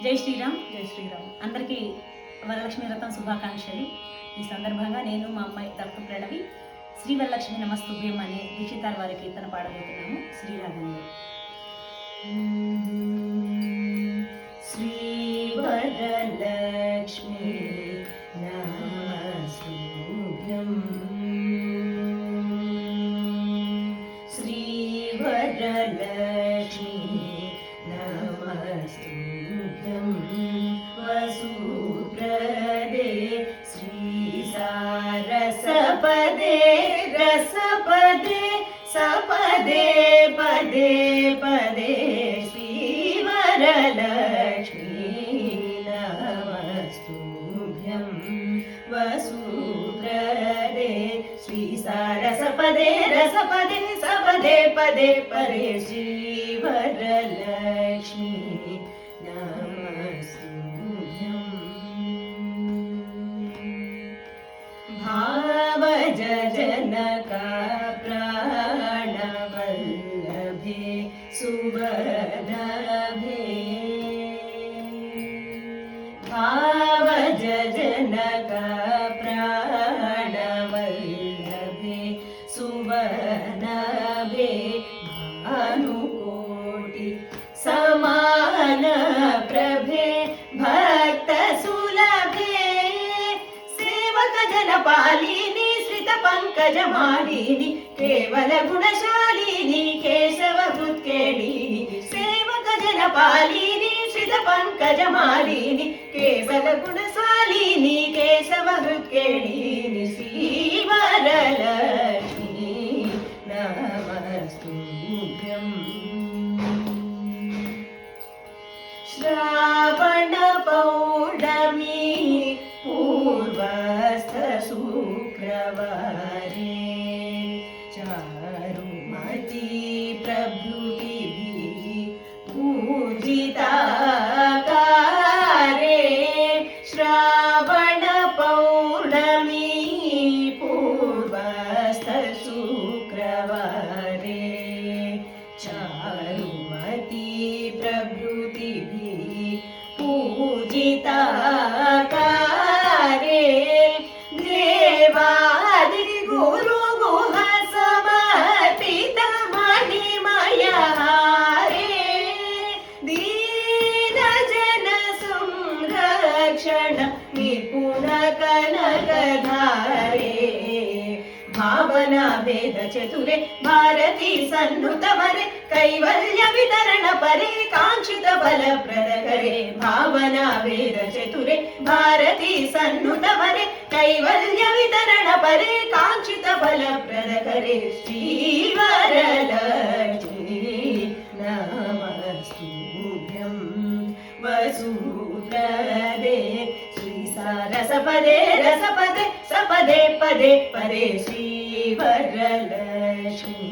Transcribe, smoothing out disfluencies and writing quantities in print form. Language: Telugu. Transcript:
జై శ్రీరామ్. జై శ్రీరామ్. అందరికీ వరలక్ష్మి వ్రతం శుభాకాంక్షలు. ఈ సందర్భంగా నేను మా అమ్మాయి తప్పు ప్రణవి శ్రీ వరలక్ష్మి నమస్తుభ్యం అనే దీక్షితార్ వారి కీర్తన పాడబోతున్నాము. శ్రీరాగంలో శ్రీ వరలక్ష్మి నమస్తుభ్యం శ్రీ వరలక్ష్మి నమస్తుభ్యం వసుప్రదే శ్రీ సారసపదే రసపదే సపదే పదే పదే శ్రీ వరలక్ష్మి నమస్తుభ్యం వసుప్రదే శ్రీ సారసపదే రసపదే సపదే పదే పదే శ్రీ వరలక్ష్మి నమస్తుభ్యం భావజ జనక ప్రాణవల్లభే సువనభే భావజ జనక ప్రాణవల్లభే సువనభే భానుకోటి సమాన ప్రభే భక్త సులభే సేవక జనపాలిని శ్రిత పంకజ మాలిని కేవల గుణశాలిని కేశవ హృత్కేళిని సేవక జనపాలిని శ్రిత పంకజ మాలిని కేవల గుణశాలిని కేశవ హృత్కేళిని శ్రీ వరలక్ష్మి నమస్తుభ్యం శ్రావణ పౌర్ణమి పూర్వస్థ శుక్రవారే చారుమతి ప్రభృతిభిః పూజితాకారే శ్రావణ పౌర్ణమి పూర్వస్థ శుక్రవారే చారుమతి ప్రభృతిభిః పూజితాకారే దేవాది గురు గుహ సమర్పిత మణిమయహారే దీన జన సంరక్షణ నిపుణ కనకధారే భావనా వేద చతురే భారతీ సన్నుత వరే కైవల్య వితరణ పరే కాంక్షిత బల ప్రద కరే భావనా వేద చతురే భారతీ సన్నుత వరే కైవల్య వితరణ పరే కాంక్షిత బల ప్రద కరే శ్రీ వరలక్ష్మి నమస్తుభ్యం వసుప్రదే శ్రీ సారసపదే రసపదే సపదే పదే పదే శ్రీ వరలక్ష్మి